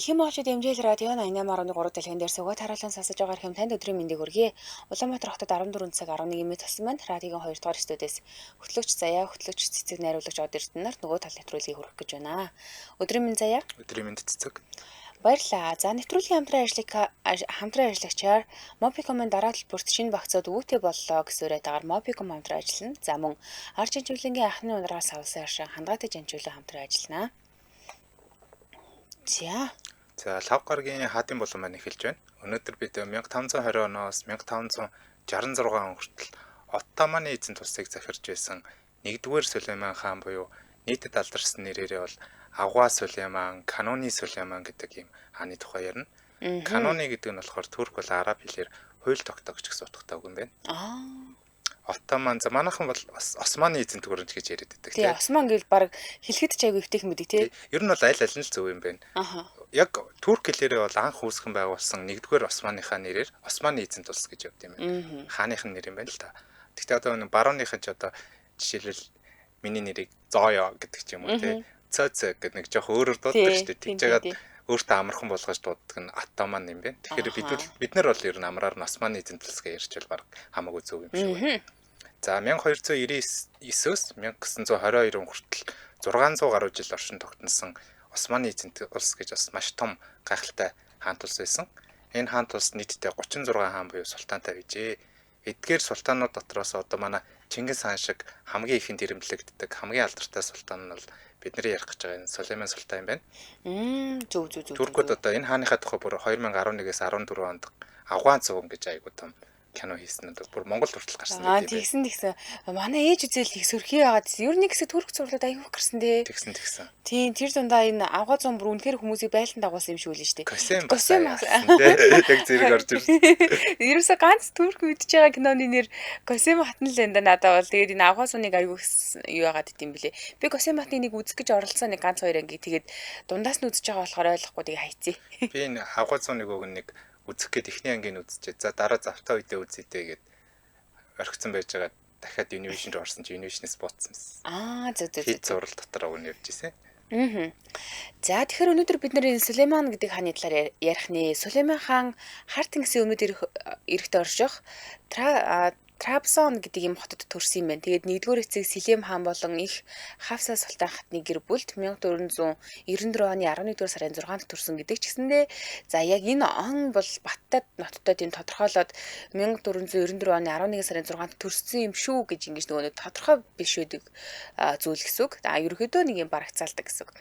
Эхэн монголчууд эмжээл радио 88.3 дэлгэн дээр суугаад харуулан сонсож байгаа хэм танд өдрийн мэндийг хүргэе. Улаанбаатар хотод 14 цаг 11 минут болсон байна. Радиогийн 2 дугаар студиэс хөтлөгч Заяа, хөтлөгч Цэцэг найруулагч Од Эрдэнэ нар нөгөө тал нэвтрүүлгийг хүргэх гэж байна. Өдрийн мэнд Заяа. Өдрийн мэнд Цэцэг. Баярлалаа. За нэвтрүүлгийн хамтран ажиллагчаар Mobicom-ын дараа төлбөрт шинэ багцаад үүтэй боллоо гэсэн үрэтэйгээр Mobicom хамтран ажиллана. За мөн арч хэмжүүлэнгийн анхны унараас авсан аршин хандгаатай хэмжүүлэн хамтран ажиллана. За лав гарагийн хаадын болон маань эхэлж байна. Өнөөдөр бид 1520 оноос 1566 он хүртэл Оттоманы эзэнт улсыг захирч байсан 1-р Сулейман хаан буюу нийтэд алдарсан нэрээрээ бол Авгаа Сулейман, Каноны Сулейман гэдэг ийм хааны тухай ярина. Каноны гэдэг нь болохоор турк бол араб хэлээр хууль тогтоогч гэсэн утгатай үг юм байна. Оттоман за манайхан бол Османы эзэнт гүрэнч гэж яриад байдаг тийм. Осман гэвэл баг хэлэхэд ч айгүй өвтөх мэдэг тий. Ер нь бол аль аль нь л зөв юм байна. Яг турк хэлээрээ бол анх үүсгэн байгуулсан 1-р Османыхаа нэрээр Османы эзэнт улс гэж явд юм байна. Хааныхын нэр юм байна л та. Гэхдээ одоо нэг барууныхан ч одоо жишээлбэл миний нэрийг Зоё гэдэг ч юм уу тий. Цоцо гэдэг нэг жоох өөрөөр дууддаг шүү дээ. Тэгж жагаад өөртөө амархан болгож дууддаг нь Оттоман юм байна. Тэгэхээр бид нар бол ер нь амраар нь Османы эзэнт улс гэж ярьж бол баг хамаагүй зөв юм шиг байна. За 1299-өөс 1922 он хүртэл 600 гаруй жил оршин тогтносон Османы эзэнт улс гэж бас маш том гайхалтай хаант улс байсан. Энэ хаант улс нийтдээ 36 хаан буюу султантай bijээ. Эдгээр султанууд дотроос одоо манай Чингис хаан шиг хамгийн ихэнд ирэмблэгддэг хамгийн алдартай султан нь бол бидний ярих гэж байгаа энэ Сулейман султан юм байна. Зөв. Туркууд одоо энэ хааныхаа тухай бүр 2011-ээс 14 онд Афган цуган гэж айгуу том кино хийсэн нь бүр Монгол хүртэл гарсан гэдэг тэгсэн. юм. Манай ээж үзэл их сөрхий байгаад ер нь гэсэн турк зурлууд аягүй гарсан дээ. Тэгсэн. Тийм тэр дундаа энэ авгаа зам бүр үнэхээр хүмүүсийг байлдан дагуулсан юм шиг үл нь шүү дээ. Косем яг зэрэг орж ирсэн. Ерөөсө ганц турк мэдж байгаа киноны нэр Косем хатан л энэ надад бол тэгээд энэ авгаа зуныг аягүй юу яагаад гэдэм блэ. Би Косем хатныг нэг үзэх гэж оролцсон нэг ганц хоёр анги тэгээд дундаас нь үзэж байгаа болохоор ойлгохгүй тэгээд хайцээ. Би энэ авгаа зуныг өг нэг үзэх гээд эхний ангийн үзчихээ. За дараа завтаа үедээ үзье гээд орхицсан байж байгаа. Дахиад Univision руу орсон чи Univision-ээс буутсан байсан. Зөв. Хэд зурал дотор өгнө явж ирсэн. За тэгэхээр өнөөдөр бид нэр Сулейман гэдэг хааны талаар ярих нэ. Сулейман хаан хар тэнгисийн өмнөд эрэхт орших Трабзон гэдэг юм хотод төрсөн юм байна. Тэгээд 1-р эцэг Силим хаан болон их Хафса султан хатны гэр бүлд 1494 оны 11-р сарын 6-нд төрсөн гэдэг ч гэсэндээ за яг энэ он бол Баттад ноттод энэ тодорхойлоод 1494 оны 11 сарын 6-нд төрсөн юм шүү гэж ингэж нөгөө тодорхой биш байдаг зүйл гэсэн үг. Ерөнхийдөө нэг юм барагцаалдаг гэсэн үг.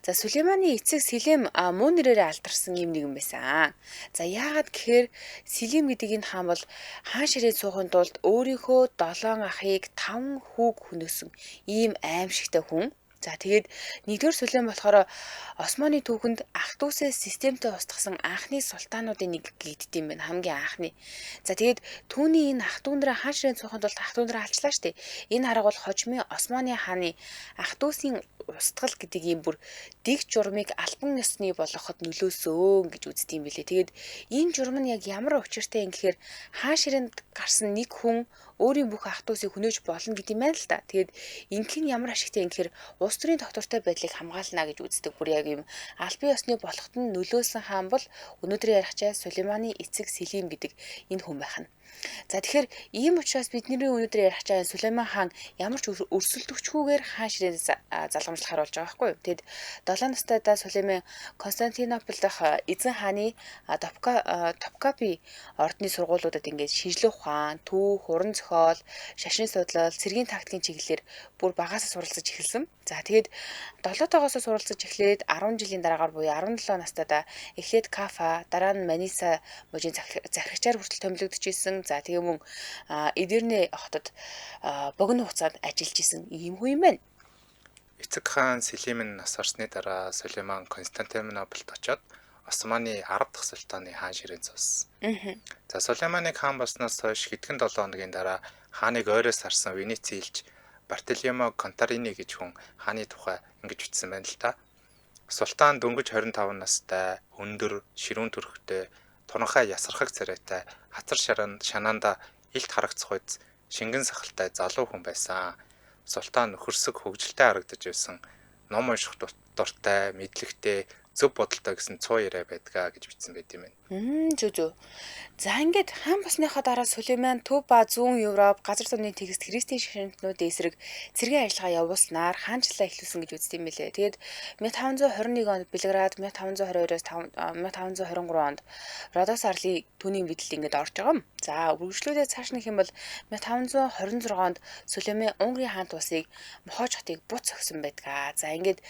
За Сулейманы эцэг Силим муу нэрээрээ алдарсан юм нэгэн байсан. За яагаад гэхээр Силим гэдэг энэ хаан бол хаан ширээ суухын тулд өөрийнхөө 7 ахыг 5 хүүг хөнөөсөн ийм аимшигтай хүн. За тэгээд 1-р Сулейман болохоор Османы түүхэнд ах дүүсээс системтэй устгасан анхны султануудын нэг гэдэг юм байна. Хамгийн анхны. За тэгээд түүний энэ ах дүүндрээ хаан ширээ суухын тулд ах дүүндрээ алчлаа штэ. Энэ арга бол хожимын Османы хааны ах дүүсийн устгал гэдэг ийм бүр дэг журмыг албан ёсны болгоход нөлөөсөн гэж үздэг юм билээ. Тэгээд энэ журам нь яг ямар учиртай юм гэхээр хаан ширээнд гарсан нэг хүн өөрийн бүх ах дүүсийг хөнөөж болно гэдэг юм байна л да. Тэгээд ингэх нь ямар ашигтай юм гэхээр улс төрийн тогтвортой байдлыг хамгаална гэж үздэг. Бүр яг юм албан ёсны болоход нь нөлөөсөн хаан бол өнөөдөр ярих чаа Сулейманы эцэг Силим гэдэг энэ хүн байх нь. За тэгэхээр ийм учраас бидний өнөөдөр ярих чаа Сулейман хаан ямар ч өрсөлдөгчгүйгээр хаан ширээнээс залгамжлахаар болж байгаа байхгүй юу. Тэгэд 7 настайдаа Сулейман Константинополь дахь эзэн хааны Топкапи ордны сургуулиудад ингээд шинжлэх ухаан, түүх, уран зохиол, шашин судлал, цэргийн тактикийн чиглэлээр бүр багаасаа суралцаж эхэлсэн. За тэгээд 7-тоогоос суралцаж эхлээд 10 жилийн дараагаар буюу 17 настайдаа эхлээд Кафа, дараа нь Маниса мужийн захирагчаар хүртэл томилогдож исэн. За тэгээ мөн Эдирне хотод богино хугацаанд ажиллаж исэн ийм хүн юм байна. Эцэг хаан Силимын нас орсны дараа Сулейман Константинополд очоод Османы 10 дахь султаны хаан ширээнд суусан. За Сулейманыг хаан болсноос хойш хэдхэн 7 хоногийн дараа хааныг ойроос харсан Венецийн элч Бартоломо Контарини гэж хүн хааны тухай ингэж бичсэн байна л та. Султан дөнгөж 25 настай, өндөр, ширүүн төрхтэй, тунхай ясархаг царайтай, хацар шанаанда илт харагдах үед шингэн сахалтай залуу хүн байсан. Султан нөхөрсөг хөгжилтэй харагдаж байсан. Ном унших дуртай, мэдлэгтэй, зөв бодолтой гэсэн цуу яриа байдгаа гэж бичсэн байт юм байна. Зү. За ингээд хаан босныхоо дараа Сүлейман Төв ба Зүүн Европ газар зүүнний тегст христийн шашинтнуудын эсрэг цэргийн ажиллагаа явуулснаар хаанчлалаа эхлүүлсэн гэж үздэг юм лээ. Тэгээд 1521 онд Белград, 1522-оос 1523 онд Родос арлын түүний мэдэлд ингээд орж байгаа юм. За үргэлжлүүлээд цааш нэх юм бол 1526 онд Сүлейман Унгарын хаант улсыг Мохож хотыг буц өгсөн байдаг. За ингээд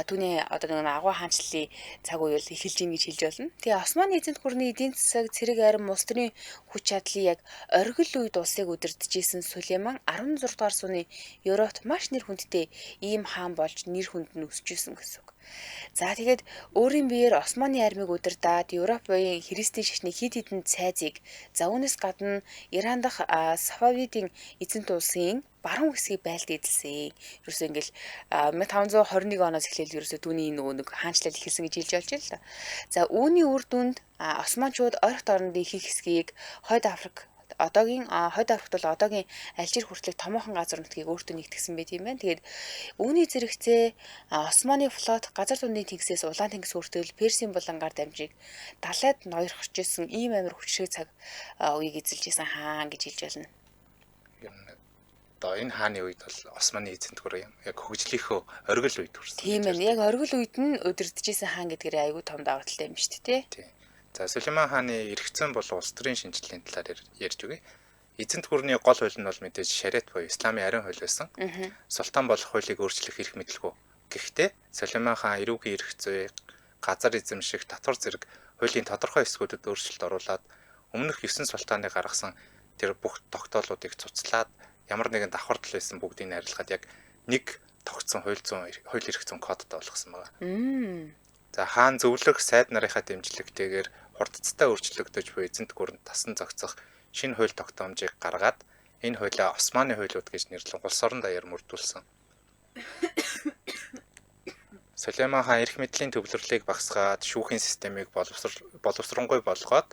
түүний одоо нэг агуу хаанчлалын цаг үе бол эхэлж ийн гэж хэлж болно. Тэгээ Османы эзэнт гүрний эдийн засаг, цэрэг арим, улс төрийн хүч чадлын яг оргил үед улсыг удирдахжсэн Сүлейман 16 дугаар зууны Европт маш нэр хүндтэй ийм хаан болж нэр хүнд нь өсөжсэн гэсэн үг. За тэгээд өөрийн биеэр Османы армийг удирдаад Европын христийн шашны хэд хэдэн цайзыг за үүнээс гадна Иран дахь Сафавидын эзэнт улсын баруун хэсгийг байлд эзэлсэн. Ерөөсөө ингээл 1521 оноос эхлээл ерөөсөө түүний нөгөө нэг хаанчлал эхэлсэн гэж хэлж болж байна л да. За үүний үр дүнд Османчууд ойролт орнын ихэнх хэсгийг Хойд Африк Хойд Африкт бол одоогийн Алжир хүртэлх томоохон газар нутгийг өөртөө нэгтгэсэн байт юм байна. Тэгээд үүний зэрэгцээ Османы флот газар зүүнний тэнгисээс Улаан тэнгис хүртэл Персийн булангаар дамжиг далайд ноёрхож ирсэн ийм амар хүчрэг цаг үеийг эзэлж исэн хаан гэж хэлж байна. Одоо энэ хааны үед бол Османы эзэнт гүр яг хөгжлийнхөө оргил үед хүрсэн. Тийм ээ. Яг оргил үед нь удирдахжсэн хаан гэдгээр аягүй том даваа талтай юм шүү дээ, тий. За Сүлейман хааны эргэцэн болон улс төрийн шинжилгээний талаар ярьж өгье. Эзэнт гүрний гол хууль нь бол мэдээж шариат буюу исламын ариун хууль байсан. Султан болох хуулийг өөрчлөх эрх мэдлгүй. Гэхдээ Сүлейман хаан эрүүгийн эрх зүй, газар эзэмших, татвар зэрэг хуулийн тодорхой хэсгүүдэд өөрчлөлт оруулад өмнөх 9 султааны гаргасан тэр бүх тогтоолуудыг цуцлаад ямар нэгэн давхардал байсан бүгдийг нь арилгаад яг нэг тогтсон хууль эрх зүйн кодтой болгосон байна. За хаан зөвлөх сайд нарынхаа дэмжлэгтэйгээр хурдцтай өөрчлөгдөж буй эзэнт гүрэнд тасан зохицох шинэ хууль тогтоомжийг гаргаад энэ хуулиа Османы хуулиуд гэж нэрлэн улс орон даяар мөрдүүлсэн. Сүлейман хаан эрх мэдлийн төвлөрлийг багасгаад шүүхийн системийг боловсронгуй болгоод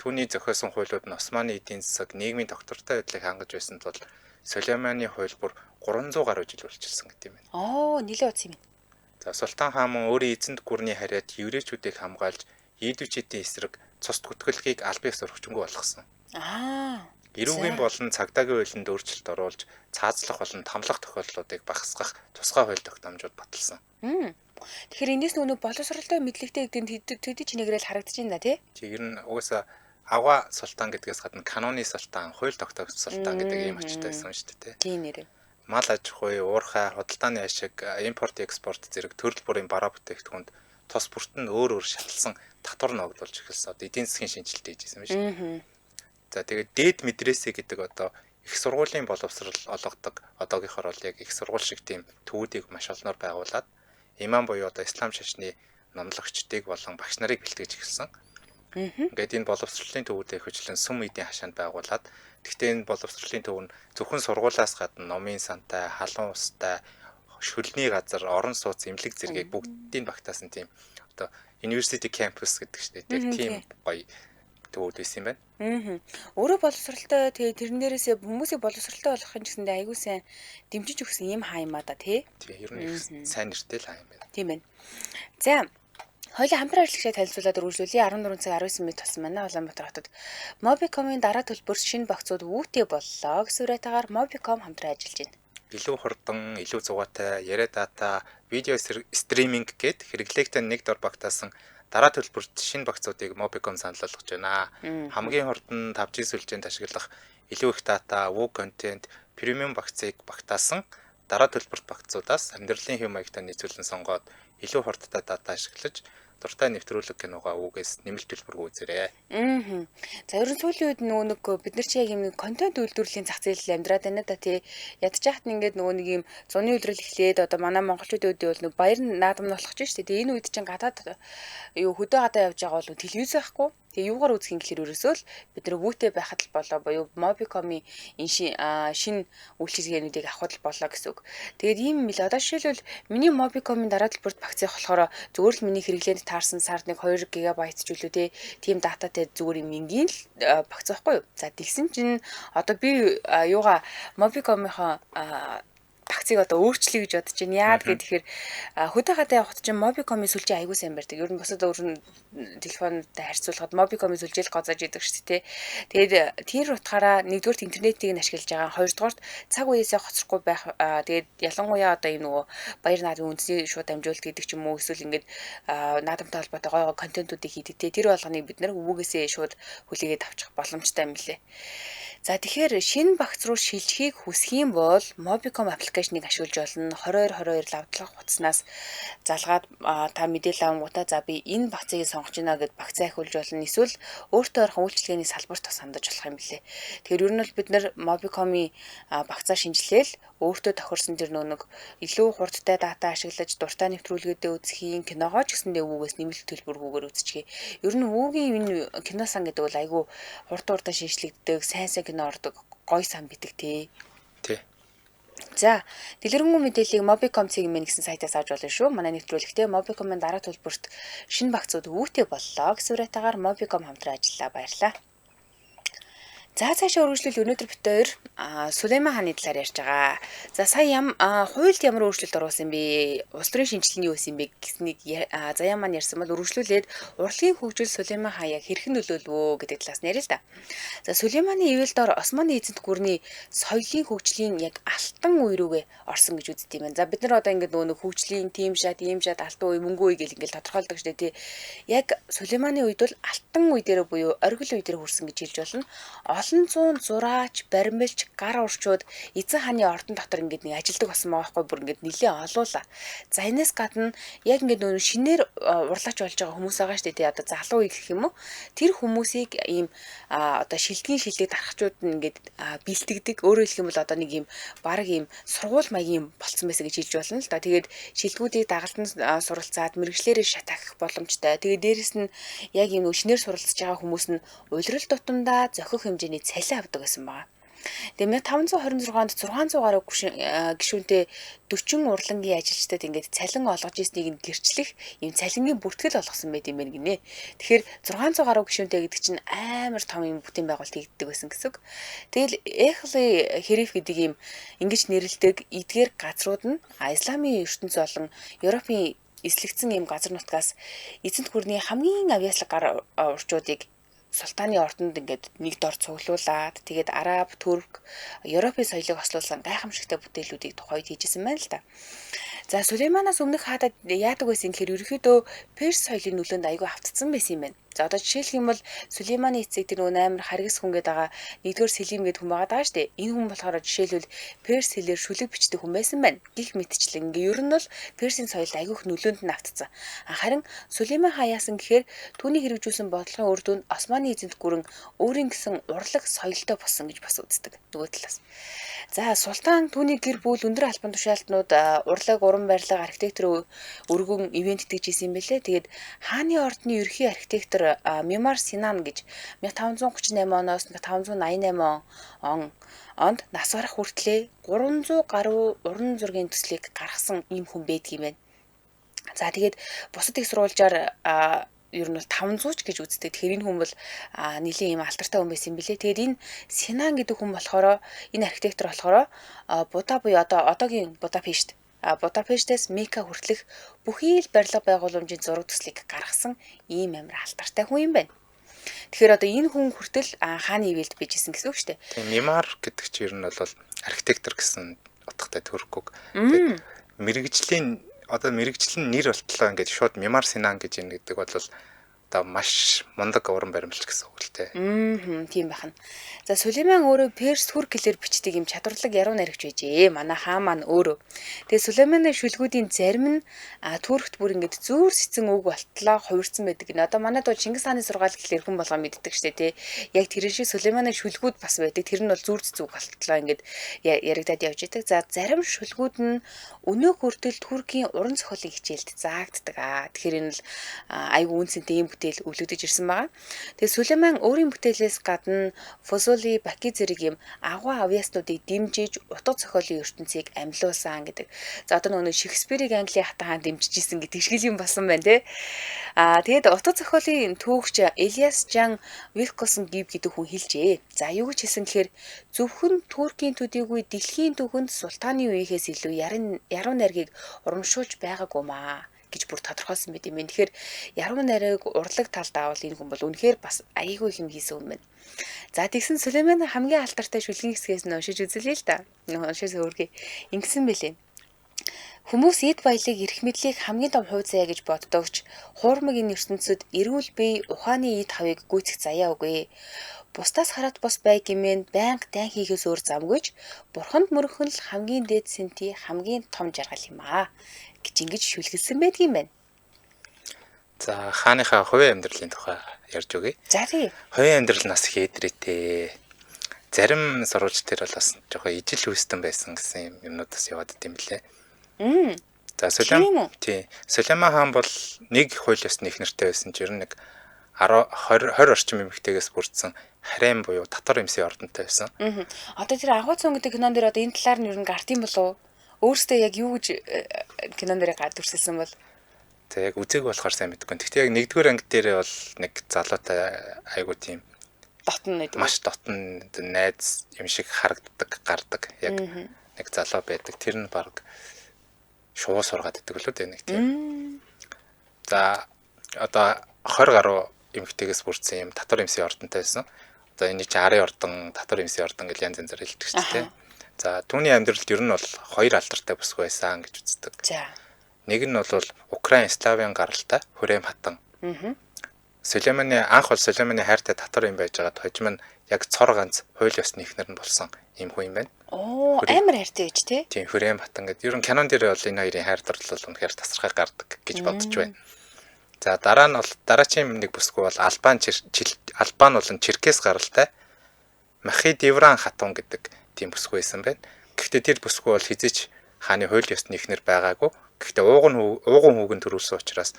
түүний зохиосон хуулиуд нь Османы эдийн засаг, нийгмийн доктортой байдлыг хангаж байсан тул Сүлейманы хууль бүр 300 гаруй жил үржилсэн гэдэг юм байна. Нэлээд удаа юм. За Султан хаан мөн өөрийн эзэнт гүрний хариад еврейчүүдийг хамгаалж ийдүүчүүдийн эсрэг цус түтгэлгийг албан ёсоор хүчингүй болгосон. Эрүүгийн болон цагдаагийн хуулинд өөрчлөлт оруулж цаазлах болон тамлах тохиолдлуудыг багасгах тусгай хууль тогтоомжууд баталсан. Тэгэхээр энэс нөгөө боловсролтой мэдлэгтэй гэдэг төдий чинэгрэл харагдаж байна тий? Ер нь угаасаа Ава султан гэдгээс гадна каноны султан, хууль тогтоогч султан гэдэг ийм очтой байсан шүү дээ тий. Тийм нэр. Мал аж ахуй, уурхай, худалдааны ашиг, импорт, экспорт зэрэг төрөл бүрийн бараа бүтээгдэхүүнд тус бүрт нь өөр шатлсан татвар ногдуулж эхэлсэн. Одоо эдийн засгийн шинжилт хийжсэн байна шүү. За тэгээд дээд медресе гэдэг одоо их сургуулийн боловсрол олгодог одоогийнхоор бол яг их сургууль шиг тийм төвүүдийг маш олноор байгуулад имам буюу одоо ислам шашны номлогчдыг болон багш нарыг бэлтгэж эхэлсэн. Ингээд энэ боловсролын төвүүдээ хөжлөн сүм эдийн хашаанд байгуулад тэгтээ энэ боловсролын төв нь зөвхөн сургуулиас гадна номын сантай, халуун устай, шөлний газар, орон сууц, эмнэлэг зэргийг бүгдийг багтаасан тийм одоо university campus гэдэг чинь тийм гоё төвүүд байсан юм байна. Өөрөө боловсролтой тэрэн дээрээсээ хүмүүсийг боловсролтой болгохын гэсэндээ аягүй сайн дэмжиж өгсөн юм хаа юм а да тий. Тийм ер нь сайн нэртэй л хаа юм байна. Тийм байна. За хоёулаа хамтран ажиллагчаа танилцуулаад үргэлжлүүлээ. 14 цаг 19 минут болсон манай Улаанбаатар хотод Mobicom-ийн дараа төлбөрт шинэ багцууд үүтэй боллоо гэсэн үрэйтаагаар Mobicom хамтран ажиллаж байна. Илүү хурдан, илүү зугаатай, яриа дата, видео стриминг гэд хэрэглээтэй нэг дор багтаасан дараа төлбөрт шинэ багцуудыг Mobicom санал болгож байна. Хамгийн хурдан 5G сүлжээнд ашиглах илүү их дата, WOW контент, премиум багцыг багтаасан дараа төлбөрт багцуудаас амьдралын хэв маягтай нийцүүлэн сонгоод илүү хурдтай дата ашиглаж дуртай нэвтрүүлэг киногоо үгээс нэмэлт төлбөргүй үзээрэй. За ерөн сүүлийн үед нэг бид нар чи яг юм контент үйлдвэрлэлийн зах зээл амьдраад байна да тий. Ядж яхад ингээд нэг юм зуны үйлрэл эхлээд одоо манай монголчуудын үед бол баяр наадам нь болох ч шүү дээ. Энэ үед чинь гадаад хөдөө гадаа явж байгаа бол телевиз байхгүй. Тэгээ юугаар үзэх юм гэхээр ерөөсөө л бид нар вүүтэй байхад л болоо буюу Mobicom-ийн энэ шинэ үйлчилгээнүүдийг авахд л болоо гэсэн үг. Тэгээд ийм юм л одоо жишээлбэл миний Mobicom-ийн дараа төлбөрт багцыг болохоор зөвхөн л миний хэрэглээнд таарсан сард нэг 2 ГБ ч үлээ те тийм дататай зүгээр юм ингийн л багц байхгүй юу. За тэгсэн чинь одоо би юугаа Mobicom-ийнхаа багцыг одоо өөрчлөе гэж бодож байна. Яагаад гэхээр хөдөө гадаа явахд чинь Mobicom-ийн сүлжээ аягүй сайн барьдаг. Ер нь бусад өөр телефонтой харьцуулахад Mobicom-ийн сүлжээл гозоож идэг шүү дээ. Тэгээд тэр утгаараа нэгдүгээр интернетийг нь ашиглаж байгаа. Хоёрдугаар цаг үеэсээ хоцрохгүй байх. Тэгээд ялангуяа одоо энэ нөгөө баяр наадмын үндэсний шууд дамжуулалт гэдэг ч юм уу эсвэл ингээд наадамтай холбоотой гой контентуудыг хийдэг. Тэр болгоныг бид нэр өвгөөсөө шууд хүлээгээд авчих боломжтой юм лээ. За тэгэхээр шинэ багц руу шилжихийг хүсэх юм бол Mobicom аппликейшнийг ашиглаж болно. 2222 лавдлах утаснаас залгаад та мэдээлэл авангуудаа за би энэ багцыг сонгож байна гэд багцаа ахиулж болно. Эсвэл өөртөө ойрхон үйлчилгээний салбарт бас хандаж болох юм билээ. Тэгэхээр ер нь бол бид нэр Mobicom-ийн багцаа шинжилээл өөртөө тохирсон тэр нэг илүү хурдтай дата ашиглаж дуртай нэвтрүүлгээдээ үзэхийн киногоо ч гэсэндээ өвгөөс нэмэлт төлбөргүйгээр үзчихье. Ер нь өвгийн энэ киносан гэдэг бол айгүй хурдан шинжлэгддэг, сайн кино ордог, гоё сан бидэг тий. Тий. За, дэлгэрэнгүй мэдээллийг Mobicom CGM гэсэн сайтаас авч болно шүү. Манай нэвтрүүлэгтээ Mobicom-ын дараа төлбөрт шинэ багцууд өвөтэй боллоо гэсэн үрэйтаагаар Mobicom хамтран ажиллаа. Баярлалаа. За цаашаа үргэлжлүүл өнөөдөр бид хоёр Сулейман хааны талаар ярьж байгаа. За сая хуульд ямар өөрчлөлт оруулсан бэ? Улс төрийн шинжилгээний юу байсан бэ гэснийг заяа маань ярьсан бол үргэлжлүүлээд урлагийн хөгжил Сулейман хаан яг хэрхэн нөлөөлвөө гэдэг талаас нь ярил л да. За Сулейманы ивэл дор Османы эзэнт гүрний соёлын хөгжлийн яг алтан үе рүүгээ орсон гэж үздэг юм байна. За бид нар одоо ингээд нөгөө хөгжлийн тийм шат алтан үе мөнгө үе гэл ингээд тодорхойлдог шүү дээ тий. Яг Сулейманы үед бол алтан үе дээр буюу оргил үе дээр хүрсэн гэж хэлж болно. Олон зуун зураач, баримлж, гар урчууд эзэн хааны ордон дотор ингээд нэг ажилдаг болсон байгаа байхгүй бүр ингээд нэлээд олуула. За энэс гадна яг ингээд нөө шинээр урлаач болж байгаа хүмүүс байгаа шүү дээ. Одоо залуу үе гэх юм уу? Тэр хүмүүсийг ийм одоо шилдэг дарахчууд нь ингээд бэлтгэдэг. Өөрөөр хэлэх юм бол одоо нэг ийм баг ийм сургууль маягийн болцсон байсан гэж хэлж болно л да. Тэгээд шилдэгүүдийг дагалдан суралцаад мэрэгчлэрээ шатаах боломжтой. Тэгээд дээрэс нь яг ийм шинээр суралцж байгаа хүмүүс нь улирал тутамдаа зохих хэмжээний цалин авдаг гэсэн байна. Тэгээ 1526 онд 600 гаруй гишүүнтэй 40 урлагийн ажилчдад ингээд цалин олгож ирснийг нь гэрчлэх юм цалингийн бүртгэл олгосон байт юм байна гинэ. Тэгэхээр 600 гаруй гишүүнтэй гэдэг чинь амар том юм бүтээн байгуулалт хийгддэг байсан гэсэн үг. Тэгэл Эхли Хэриф гэдэг юм ингэж нэрлэдэг эдгээр газрууд нь исламын ертөнц болон Европын эслэгдсэн юм газар нутгаас эзэнт гүрний хамгийн авьяаслаг гар урчуудыг Султаны ордонд ингээд нэг дор цуглуулад тэгээд Араб, Турк, Европын соёлыг ослуулсан гайхамшигтай бүтээлүүдийг тухайд хийжсэн байна л да. За Сулейманаас өмнөх хаадад яадаг байсан гэхээр ерөнхийдөө Перс соёлын нөлөөнд аягүй автцсан байсан юм байна. За одоо жишээлх юм бол Сулейманы эцэг тэр нөгөө амар харгас хүн гээд байгаа нэгдүгээр Сэлим гээд хүн байгаа даа штэ. Энэ хүн болохоор жишээлбэл Перс хэлээр шүлэг бичдэг хүн байсан байна. Гих мэтчлэн ингээ ер нь бол Персийн соёлд аягүй их нөлөөнд нь автцсан. Харин Сулейман хаяасан гэхээр түүний хэрэгжүүлсэн бодлогын үр дүнд Османы эзэнт гүрэн өөрийн гэсэн урлаг соёлтой болсон гэж бас үздэг нөгөө талаас. За султан түүний гэр бүл өндөр албан тушаалтнууд урлаг, уран барилга, архитектур өргөн ивент итгэж исэн юм бэлээ. Тэгээд хааны ордны ерхий архитектор Мемар Синан гэж 1538 оноос 1588 онд нас барах хүртлээр 300 гаруй уран зургийн төслийг гаргасан ийм хүн байдгийм байна. За тэгээд бусад их сурвалжаар ер нь бол 500 ч гэж үздэг. Тэгэхээр энэ хүн бол нэлийн юм алтартай хүн байсан юм билээ. Тэгээд энэ Синан гэдэг хүн болохоор энэ архитектор болохоор Будда буюу одоогийн Будапешт Будапештээс Мека хүртэлх бүхий л барилга байгууламжийн зураг төслийг гаргасан ийм амар алтартай хүн юм байна. Тэгэхээр одоо энэ хүн хүртэл хааны ивэлд bijсэн гэсэн үг шүү дээ. Тийм Мемар гэдэг чинь ер нь бол архитектор гэсэн утгатай төрхгүйг. Тэгээд мэрэгжлийн нэр болтлоо ингээд шууд Мемар Синан гэж юм гэдэг бол маш мундаг уран баримлч гэсэн үг л дээ. Тийм байна. За Сулейман өөрөө Перс Турк хэлээр бичдэг юм чадварлаг яруу найрагч байжээ. Манай хаан маань өөрөө. Тэгээ Сулейманы шүлгүүдийн зарим нь Туркт бүр ингээд зүүр сэцэн үг болтлоо хувирсан байдаг гэнэ. Одоо манайд бол Чингис хааны сургаал гэхлээр хүн болгоо мэддэг штэ тий. Яг тэр шиг Сулейманы шүлгүүд бас байдаг. Тэр нь бол зүүр сэцэн үг болтлоо ингээд яригадад явж идэг. За зарим шүлгүүд нь өнөө хүртэл Туркийн уран зохиолын хичээлд заагддаг. Тэгэхээр энэ л айгүй үнцэнтэй юм бүтээл өвлөгдөж ирсэн байгаа. Тэгээ Сүлейман өөрийн бүтээлээс гадна Фузули, Баки зэрэг юм агуу авьяаснуудыг дэмжиж утга зохиолын ертөнцийг амьлуулсан гэдэг. За одоо нөгөө Шекспирийг Английн хатан хаан дэмжиж исэн гэдэг шиг юм болсон байна те. Тэгээд утга зохиолын түүхч Elias Can Wilkinson Gibb гэдэг хүн хэлжээ. За юу гэж хэлсэн гэхээр зөвхөн Туркийн төдийгүй дэлхийн түүхэнд султааны үеийнхээс илүү яруу найргийг урамшуулж байгаагүй маа гэж бүр тодорхойлсон байт юм. Тэгэхээр яруу найрыг урлаг талд аавал энэ хүн бол үнэхээр бас аяйгүй юм хийсэн юм байна. За тэгсэн Сүлейман хамгийн алдартай шүлгийн хэсгээс нь уншиж үзлээ л да. Уншиж өөргөө ингэсэн бэлээ. Хүмүүс эд баялаг эрх мэдлийг хамгийн том хувь заяа гэж боддогч хуурмаг энэ ертөнцид эрүүл бие ухааны эд хавыг гүйцэх заяа үгүй. Бусдаас хараад бус бай гэмээн байнга дан хийхээс өөр замгүйж бурханд мөрөхөн л хамгийн дээд сэнти хамгийн том жаргал юм аа гэж ингэж шүлгэлсэн байдгийм байна. За хааныхаа хувийн амьдралын тухай ярьж өгье. За тий. Хувийн амьдрал нас их эдрээтэй. Зарим сурвалж төр бол бас жоохон ижил хүйстэн байсан гэсэн юмнуудаас яваад идэм билээ. За Сүлейман хаан бол нэг хууль ёсны их нэртэй байсан ч ер нь нэг 20 орчим эмэгтэйгээс бүрдсэн харайм буюу татвар эмсийн ордонтой байсан. Одоо тэр агуу цон гэдэг кинон дээр одоо энэ талаар нь ер нь гарт юм болов уу? Өөрөөсөө яг юу гэж кинон дээр гадүрсэлсэн бол за яг үзег болохоор сайн мэдгүй. Гэхдээ яг нэгдүгээр анги дээр бол нэг залуутай айгуу тийм дотн гэдэг. Маш дотн найз юм шиг харагддаг, гардаг. Яг нэг залуу байдаг. Тэр нь баг шуу сургаад идэг болоо дээ нэг тийм. За одоо 20 гаруй эмэгтэйгээс бүрдсэн юм татвар эмсийн ордонтой байсан. Одоо энэ чи арын ордон, татвар эмсийн ордон гэж янз янзаар хэлдэг шүү дээ. За түүний амьдралд ер нь бол хоёр алдартай бүсгүй байсан гэж үздэг. За. Нэг нь бол Украин Славийн гаралтай Хүрэм хатан. Сүлейманы анх бол Сүлейманы хайртай татвар юм байж байгаад хожим нь яг цор ганц хууль ёсны ихнэр нь болсон юм хүн юм байна. Оо амар хайртай гэж тий. Тийм Хүрэм хатан гэдэг. Ер нь кинон дээр бол энэ хоёрын хайр дурлал үнэхээр тасархай гардаг гэж бодож байна. За дараа нь бол дараачийн нэг бүсгүй бол Албан болон Черкес гаралтай Махи Девран хатун гэдэг тийм бүсгүй байсан байна. Гэхдээ тэр бүсгүй бол хизээч хааны хууль ёсны ихнэр байгаагүй. Гэхдээ ууган хүүгэн төрүүлсэн учраас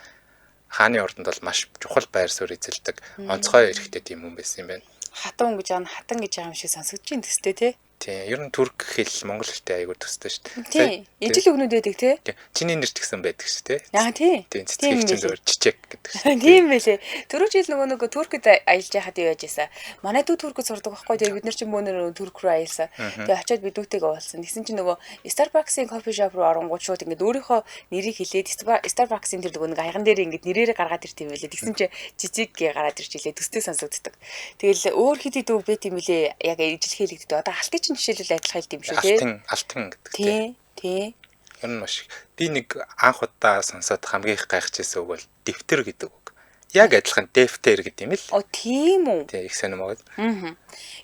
хааны ордонд бол маш чухал байр суурь эзэлдэг онцгой эрхтэй тийм хүн байсан юм байна. Хатун гэж хатан гэж байгаа юм шиг сонсогдож байна төстэй тий. Тийм, ер нь турк хэл монгол хэлтэй аягүй төстэй шүү дээ. Тийм, ижил өгнүүд байдаг тий. Чиний нэр ч гэсэн байдаг шүү дээ. Аа тий. Тийм, цэцгэл чинь зөвөр чичек гэдэг шүү. Тийм байлээ. Түрүү жил нөгөө туркид аялж яхад яаж яасан. Манай дүү туркид сурдаг байхгүй тий. Бид нар чинь мөнөр турк руу аялсан. Тэгээ очиод би дүүтэйгээ уулзсан. Тэгсэн чинь нөгөө Starbucks-ийн кофе шоп руу оронгууд шууд ингээд өөрийнхөө нэрийг хэлээд Starbucks-ийн тэр нөгөө айган дээр ингээд нэрээрээ гаргаад ирт юм байлээ. Тэгсэн чинь жижиг гээ гараад ирж илээ. Төстэй сонсогддог. Тэгэл өөр хэд дүү бэт юм билээ. Яг ижил хэлэгддэг. Одоо халтын чинь жишээлбэл адилхан хэлт юм шүү тий. Алтан гэдэг тий. Тэр нь маш би нэг анх удаа сонсоод хамгийн их гайхажсэн үг бол дэвтэр гэдэг үг. Яг адилхан дэвтэр гэдэг юм л. Оо тийм үү. Тий, их сонирм аа.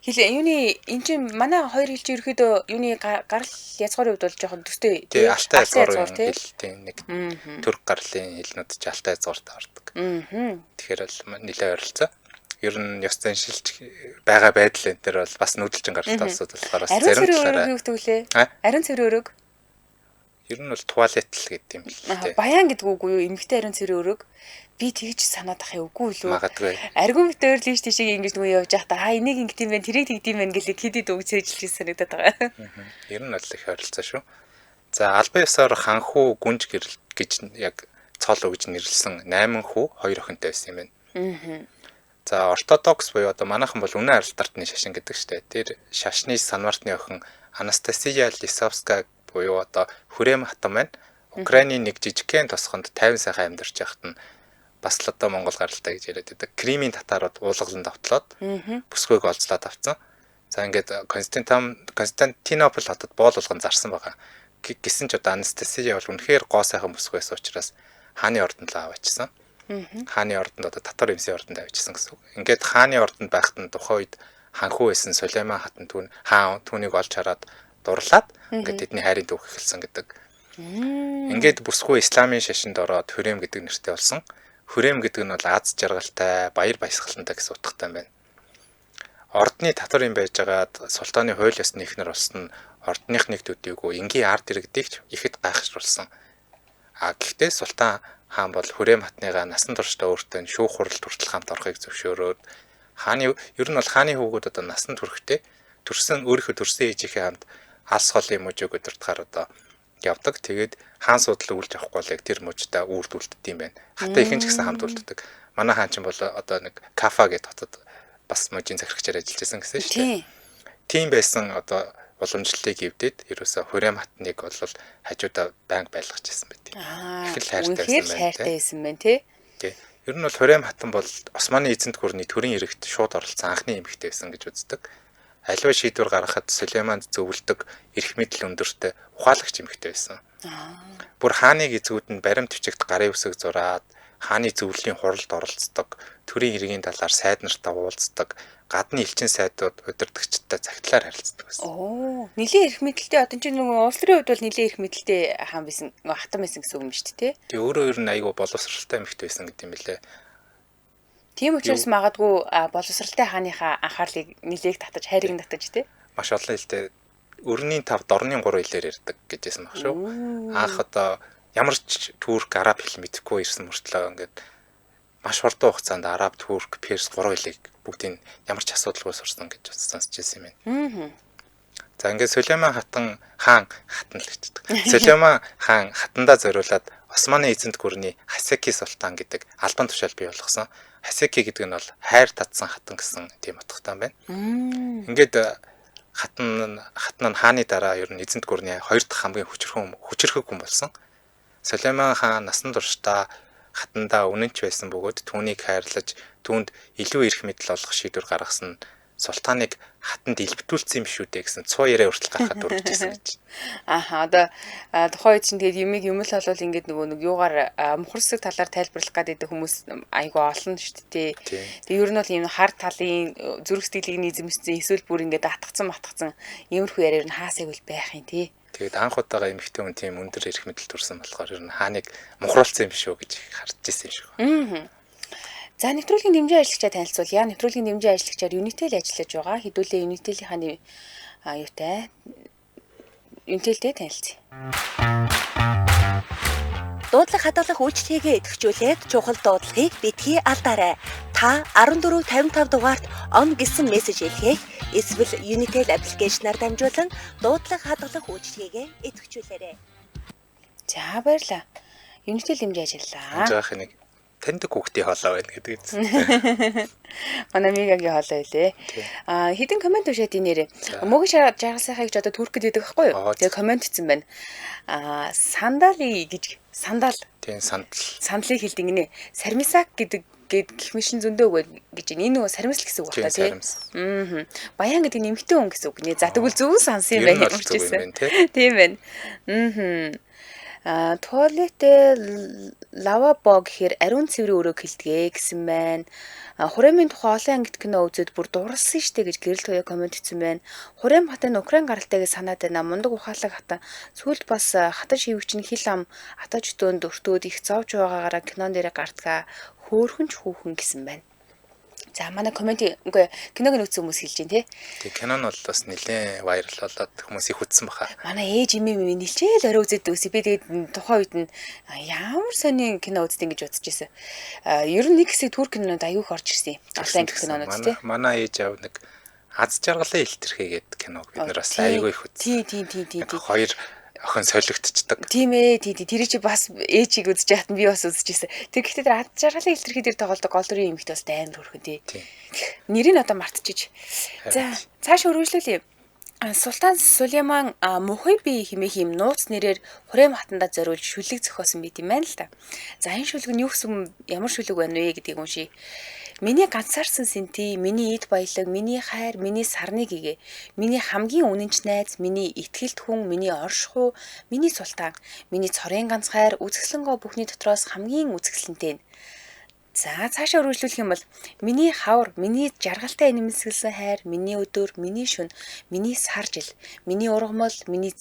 Хэлээ юуны эн чинь манай хоёр хэлж ерөөдөө юуны гарал язгуурын хувьд бол жоохон төстэй тий. Алтай язгуур тий. Нэг түрк гарлын хэлнүүд чи алтай язгууртай ордог. Тэгэхээр бол нэлээд ойролцоо. Ер нь ёс заншилж байгаа байдал энэ төр бол бас нүүдэлчин гаралтай улсууд болохоор бас зарим талаараа юу гэдэг вэ? Ариун цэвэр өрөг. Ер нь бол туалет л гэдэг юм л дээ. Баян гэдэг үг үү? Эмэгтэй ариун цэвэр өрөг. Би тэгж санаад ах үгүй юу? Магадгүй. Аргум битээр лиш тийшээ ингэж нөгөө явж байхдаа энийг ингэдэм байх, тэрийг тэгдэм байх гэлээ хэдэд үг цээжилж санагдаад байгаа. Ер нь бол их ойролцоо шүү. За албан ёсоор ханхуу гүнж гэрэл гэж яг цол өгж нэрлсэн 8 хүү 2 охинтой байсан юм байна. За ортодокс буюу одоо манайхан бол үнэн арилтартны шашин гэдэг штэ. Тэр шашны санвартны охин Анастасия Лисовская буюу одоо Хүрэм хатан байна. Украины нэг жижигхэн тосгонд 50 сайхан амьдарч байхад нь бас л одоо Монгол гаралтай гэж яриад байдаг. Кримийн татарууд уулгалан давтлаад бүсгүйг олзлоод авцсан. За ингээд Константинополь хотод боол болгон зарсан байгаа. Гэсэн ч одоо Анастасия бол үнэхээр гоо сайхан бүсгүй байсан учраас хааны ордонд л аваачсан. Хааны ордонд одоо татвар эмсийн ордонд авчихсан гэсэн үг. Ингээд хааны ордонд байхад нь тухайн үед ханхуу байсан Сүлейман хатан хаан түүнийг олж хараад дурлаад ингээд тэдний хайрын түүх эхэлсэн гэдэг. Ингээд бүсгүй исламын шашинд ороод Хүрэм гэдэг нэртэй болсон. Хүрэм гэдэг нь бол аз жаргалтай, баяр баясгалантай гэсэн утгатай юм байна. Ордны татвар юм байжгаад султааны хууль ёсны ихнэр болсон нь ордных нэг төдийгүй энгийн ард иргэдийг ихэд гайхшруулсан. Гэхдээ султан хаан бол Хүрэм хатныгаа насан туршдаа өөртөө шүүх хурал хүртэл хамт орохыг зөвшөөрөөд хааны ер нь бол хааны хүүгүүд одоо насан туршдээ төрсөн өөрийнхөө төрсөн ээжийнхээ хамт алс холын мужиг өдөртгөр одоо явдаг. Тэгээд хаан суудлыг үлж авахгүй бол яг тэр мужидаа үрд үлддэг юм байна. Хатаа ихэн ч гэсэн хамт үлддэг. Манай хаан ч бол одоо нэг Кафа гэдэг хотод бас мужийн захирагчаар ажиллаж байсан гэсэн шүү дээ. Тийм байсан одоо уламжлалыг эвдээд ерөөсө Хүрэм хатныг бол хажуудаа байнга байлгаж байсан байдаг. Их л хайртай байсан байна тий. Ер нь бол Хүрэм хатан бол Османы эзэнт гүрний төрийн иргэд шууд оролцсон анхны эмэгтэй байсан гэж үздэг. Аливаа шийдвэр гаргахад Сулейманд зөвлөдөг эрх мэдэл өндөртэй ухаалагч эмэгтэй байсан. Бүр хааныг эзгүүд нь баримт бичигт гарын үсэг зураад хааны зөвлөлийн хуралд оролцдог, төрийн иргэний талаар сайд нартай уулздаг, гадны элчин сайдууд удирдагчдтай цагтлаар харилцдаг байсан. Нилийн эрх мэдэлтэй одоо чинь нөгөө улс төрийн хувьд бол нилийн эрх мэдэлтэй хаан байсан, хатан байсан гэсэн үг юм шүү дээ, тий. Тэгээ өөрөө ер нь айгүй боловсралтай эмэгтэй байсан гэдэг юм билээ. Тийм учраас магадгүй боловсралтай хааныхаа анхаарлыг нилээг татаж, хайрыг татаж тий. Маш олон хэлтэй өрний 5, дорны 3 хэлээр ярьдаг гэжсэн баг шүү. Анх одоо ямар ч турк, араб хэл мэдэхгүй ирсэн мөртлөө ингээд маш хурдан хугацаанд араб, турк, перс 3 хэлийг бүгдийг ямар ч асуудалгүй сурсан гэж сонсч ирсэн юм байна. За ингээд Сулейман хаан хатан л гэждэг. Сулейман хаан хатандаа зориулаад Османы эзэнт гүрний Хасеки султан гэдэг албан тушаал бий болгосон. Хасеки гэдэг нь бол хайр татсан хатан гэсэн тийм утгатай байна. Ингээд хатан нь хааны дараа ер нь эзэнт гүрний 2 дахь хамгийн хүчрхэг хүн болсон. Сулейман хаан насан туршдаа хатандаа үнэнч байсан бөгөөд түүнийг хайрлаж түүнд илүү эрх мэдэл олгох шийдвэр гаргасан султаныг хатанд илбэтүүлсэн юм шүү дээ гэсэн цуу яриа хүртэл гаргахад дурдчихсан гэж. Одоо тухайн үед чинь тэгээд юм л болвол ингээд нэг юугаар мухарсаг талаар тайлбарлах гэдэг хүмүүс айгүй олон шүү дээ. Тэгээд ер нь бол ийм хар талын зүрх сэтгэлийг эзэмшсэн эсвэл бүр ингээд атгцсан иймэрхүү яриа нь хаасайг үл байх юм тий. Тэгээд анх удаага эмэгтэй хүн тийм өндөр эрх мэдэл төрсэн болохоор ер нь хааныг мухруулсан юм шүү гэж харж ирсэн юм шүү. За нэвтрүүлгийн дэмжийн ажиллагчаа танилцуулъя. Нэвтрүүлгийн дэмжийн ажиллагчаар Unitel ажиллаж байгаа. Хэдүүлээ Unitel-ийн Unitel-тэй танилцъя. Дуудлага хадгалах үйлчлэгээ идэвхжүүлээд чухал дуудлагыг битгий алдаарай. Та 1455 дугаарт он гэсэн мессеж илгээх эсвэл Unitel аппликейшнаар дамжуулан дуудлага хадгалах үйлчлэгээ идэвхжүүлээрэй. За баярлалаа. Unitel дэмжиж ажиллаа. Заах нэг таньдаг хүүхдийн хоолой байна гэдэг юм. Манай Мигагийн хоолой байлээ. Хэдэн комент уншаад инээрээ. Мөгийн жаргалсайхыг ч одоо түркэд идэг байхгүй юу? Тэгээ комент хийсэн байна. Сандали гэж сандал. Тийм сандал. Сандлыг хэлдэг гинэ. Сармисак гэдэг гэх мишин зөндөө өгөө гэж энэ нөгөө сармис л гэсэн үг байна тий. Баян гэдэг нэмэгтэй хүн гэсэн үг нэ. За тэгвэл зөв сансан юм байна хэлчихсэн. Тийм байна. Туалетэ лавабо гэхээр ариун цэврийн өрөөг хэлдэгэ гэсэн байна. Хуремын тухай олон ангит кино үзээд бүр дурлсан штэ гэж гэрэл туяа комент хийсэн байна. Хурем хатан Украин гаралтайг санаад байна. Мундаг ухаалаг хатан сүүлд бас хатан шивгч нь хил ам атаж дөөнд өртөөд их зовж байгаагаараа кинон дээр гартгаа хөөхөн ч хүүхэн гэсэн байна. За манай комент үгүй киног нь үзсэн хүмүүс хэлж байна тий. Тэгээ кино нь бол бас нэлээд вайрал болоод хүмүүсийг хүдсэн баха. Манай ээж имээ нэлжээл орой үзээд үгүй. Би тэгээд тухайн үед нь ямар сони кино үздэг гэж бодож байсан. Ер нь нэг хэсэг турк кинонод аяух орж ирсэн. Олон кинонод тий. Манай ээж аав нэг аз жаргалын илтерхийгээд киног бид нар бас аягүй их үзсэн. Тий. Хоёр охин солигдчихдаг. Тийм ээ, тэр чи бас ээжийг үзэж яхад би бас үзчихсэн. Тэгэхдээ тэр ад жаргалын илэрхий дээр тоглодог гол дүрийн эмэгтэй бас амар хөрхөн тий. Нэрийг одоо мартчихж. За, цааш өргөжлүүлье. Султан Сулейман Мухиби хэмээх юм нууц нэрээр Хурем хатандаа зориулж шүлэг зохиосон байт юм байна л да. За энэ шүлэг нь юу гэсэн ямар шүлэг байна вэ гэдгийг уншия. Миний ганцаарсан сэнти, миний эд баялаг, миний хайр, миний сарны гэгээ. Миний хамгийн үнэнч найз, миний итгэлт хүн, миний оршихуй, миний султан, миний цорын ганц хайр, үзэсгэлэнгөө бүхний дотроос хамгийн үзэсгэлэнтэй. За цаашаа үргэлжлүүлэх юм бол миний хавар, миний жаргалтай нэмэлсгэлсэн хайр, миний өдөр, миний шөнө, миний сар жил, миний ургамал, миний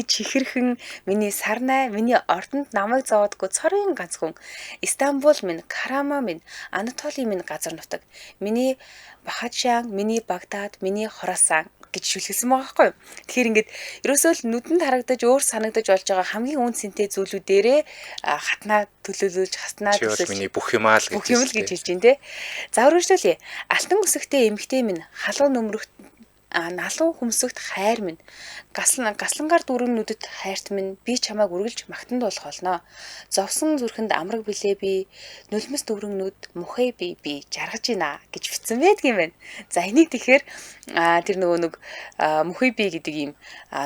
чихэрхэн, миний сарнай, миний ордонд намайг зовоодгүй цорын ганц хүн, Истанбул минь, Карама минь, Анатоли минь газар нутаг, миний Бахадшан, миний Багдад, миний Хорасан, гэж шүлгэсэн байгаа байхгүй юу. Тэгэхээр ингээд ерөөсөө л нүдэнд харагдаж өөр санагдаж болж байгаа хамгийн үн цэнтэй зүйлүүдээрээ хатнаа төлөөлүүлж хаснаа төлөөлж миний бүх юмаа л гэж хэлж байна те. За үргэлжлүүлье. Алтан үсэгтэй эмэгтэй минь халуун нөмрөгт налуу хөмсөгт хайр минь гаслангаар дүүрэн нүдэд хайрт минь би чамайг үргэлж магтанд болох болно. Зовсон зүрхэнд амраг билээ би нулимс дүүрэн нүд мухэ би жаргаж гинэ гэж бичсэн байдгийм байна. За энийг тэгэхээр тэр нөгөө нэг мухэ би гэдэг ийм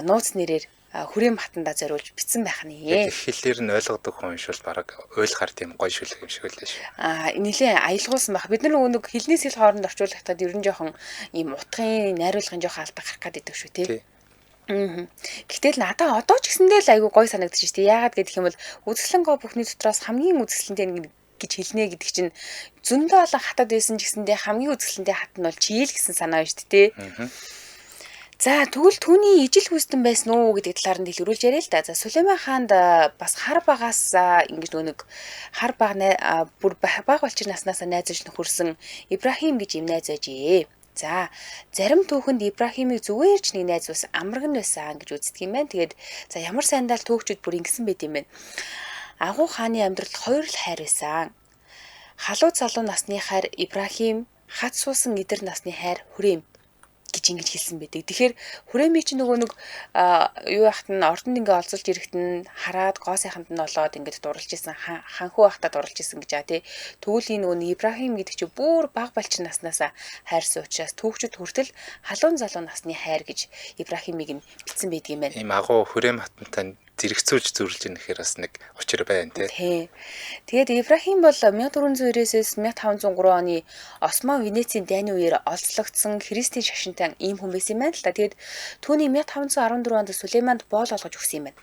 нууц нэрээр хүрэм хатанда зориулж бичсэн байх нь. Хэлээр нь ойлгодог хүн шил бараг ойлгохаар тийм гоё шүлэг юм шиг байлаа шүү. Нилээ аялгуулсан баг. Бид нар нөгөө нэг хэлний сэл хооронд орчуулахдаа ер нь жоохон ийм утгын найруулгын жоохон алдаг гарах гад идэг шүү тий. Гэтэл надаа одоо ч гэсэндээ л айгүй гоё санагдчих шүү дээ. Яагаад гэдэг юм бол үзэсгэлэн гоо бүхний дотроос хамгийн үзэсгэлэнтэй гэж хэлнэ гэдэг чинь зөндөө олон хатад байсан ч гэсэндээ хамгийн үзэсгэлэнтэй хат нь бол чийл гэсэн санаа шүү дээ тий. За тэгвэл түүний ижил хүстэн байсан уу гэдэг талаар нь дэлгэрүүлж яриа л да. За Сулейман хаанд бас хар багаас ингэж нэг хар баг бүр баг болчих наснаас найзаж нөхөрсөн Ибрахим гэж юм найз байжээ. За зарим түүхэнд Ибрахимыг зүгээр ч нэг найз ус амраг нь байсан гэж үздэг юм байна. Тэгээд за ямар сайндаа л түүхчүүд бүр ингэсэн байт юм байна. Агуу хааны амьдралд хоёр л хайр байсан. Халуун залуу насны хайр Ибрахим, хад суусан эдэр насны хайр Хүрэм гэж ингэж хэлсэн байдаг. Тэгэхээр Хүрэмийг чи нөгөө нэг юу яхад нь ордонд ингээ олзуулж ирэхэд нь хараад гоо сайханд нь олоод ингээд дурлж исэн ханхуу ахта дурлж исэн гэж тий. Тэгвэл энэ нөгөө Ибрахим гэдэг чи бүр баг балчин наснаас хайрсан учраас түүхчид хүртэл халуун залуу насны хайр гэж Ибрахимыг бичсэн байдаг юм байна. Ийм агуу Хүрэм хатантай зэрэгцүүлж зүрлж ийн гэхээр бас нэг учир байна тий. Тэгээд Ибрахим бол 1490-с 1503 оны Осман Венецийн дайны үеэр олзлогдсон христийн шашинтай ийм хүн байсан юм байна л да. Тэгээд түүний 1514 онд Сулейманд боол олгож өгсөн юм байна.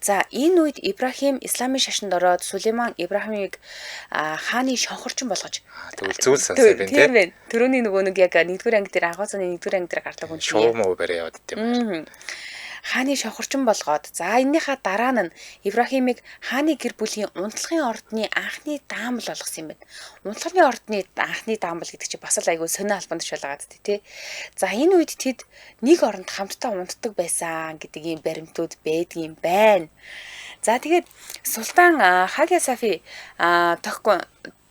За энэ үед Ибрахим исламын шашинд ороод Сулейман Ибрахимыг хааны шонхорчин болгож тэгвэл зүйл сонсоо байна тий. Төрөний нөгөө нэг яг 1-р анги дээр агуу цааны 1-р анги дээр гардаг хүн шүү. Шуум уу барай яваад идэм. Хааны шонхорчин болгоод за эннийхээ дараа нь Ибрахимыг хааны гэр бүлийн унтлагын ордны анхны даамал болгосон юм байна. Унтлагын ордны анхны даамал гэдэг чинь бас л айгүй сонио албанд шалгаад тий. За энэ үед тэд нэг оронд хамтдаа унтдаг байсан гэдэг ийм баримтууд байдгийм байна. За тэгээд Султан Хаги Сафи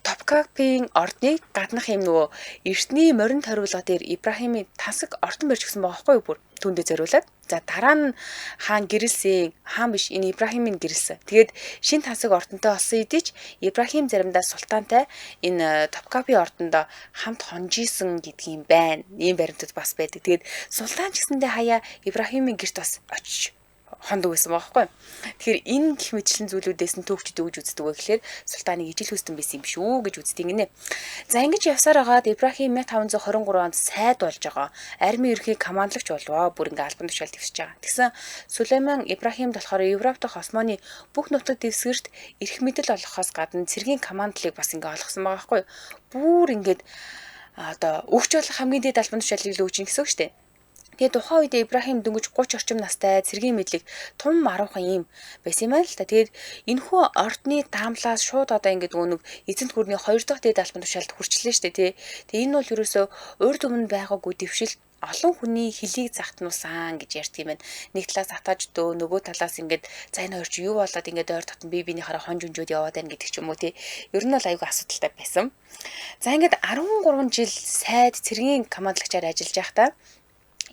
Топкапийн ордны гаднах юм нөгөө эртний морин хариулга дээр Ибрахимын тасаг ордон барьж өгсөн байгаа байхгүй юу бүр түүндээ зориулаад. За дараа нь хаан гэрэлсэн хаан биш энэ Ибрахимын гэрэлсэн. Тэгээд шин тасаг ордонтой болсон хэдий ч Ибрахим заримдаа султантай энэ Топкапийн ордонд хамт хонжижсэн гэдгийм байна. Ийм баримтууд бас байдаг. Тэгээд султан ч гэсэндээ хаяа Ибрахимын гэрт бас очиж хондог байсан байхгүй. Тэгэхээр энэ гих мэтчлэн зүйлүүдээс нь түүхчид өгж үздэг вэ гэхээр султаныг ижил хүстэн байсан юм шүү гэж үздэг гинэ. За ингэж явсаар хагаад Ибрахим 1523 онд сайд болж байгаа. Армийн ерхий командлагч болвоо. Бүр ингээ албан тушаал дэвсэж байгаа. Тэгсэн Сулейман Ибрахимд болохоор Европ дахь Османы бүх нутаг дэвсгэрт эрх мэдэл олгохоос гадна цэргийн командлыг бас ингээ олгосон байгаа байхгүй. Бүр ингээд одоо өгч болох хамгийн дээд албан тушаалыг л өгч ин гэсэн үг шүү дээ. Тэгээд тухайн үед Ибрахим дөнгөж 30 орчим настай цэргийн мэдлэг тун маруухан юм байсан юм байна л та. Тэгээд энэхүү ордны даамлаас шууд одоо ингээд нэг эзэнт гүрний 2 дахь дээд албан тушаалд хүрчлээ шүү дээ тий. Тэгээд энэ бол ерөөсөө урд өмнө байгаагүй дэвшил олон хүний хөлийг загтнуусан гэж ярьдаг юм байна. Нэг талаас атааж дөө нөгөө талаас ингээд за энэ хоёр чи юу болоод ингээд ойр дотн бие биенийхээ хонж өнжөөд яваад байна гэдэг ч юм уу тий. Ер нь бол айгүй асуудалтай байсан. За ингээд 13 жил сайд цэргийн командлагчаар ажиллаж байхдаа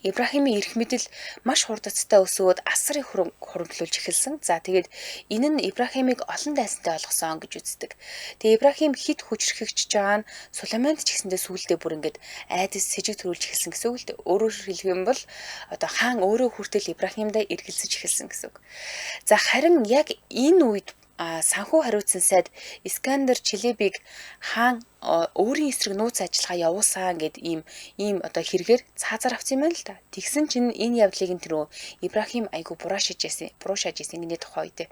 Ибрахимын эрх мэдэл маш хурдцтай өсөөд асрыг хуримтлуулж эхэлсэн. За тэгээд энэ нь Ибрахимыг олон дайсантай болгосон гэж үздэг. Тэгээд Ибрахим хит хүчрхэгч жаан Сулейманд ч гэсэндээ сүүлдээ бүр ингээд айдас сэжиг төрүүлж эхэлсэн гэсэн үг л дээ. Өөрөөр хэлэх юм бол одоо хаан өөрөө хүртэл Ибрахимдаа эргэлзэж эхэлсэн гэсэн үг. За харин яг энэ үед санхүү хариуцсан сайд Искандер Челебиг хаан өөрийн эсрэг нууц ажиллагаа явуулсан гэд ийм одоо хэрэгээр цаазаар авсан юм байна л да. Тэгсэн чинь энэ явдлыг нь тэрөө Ибрахим айгу буруушааж ирсэн гинэ тухай үед.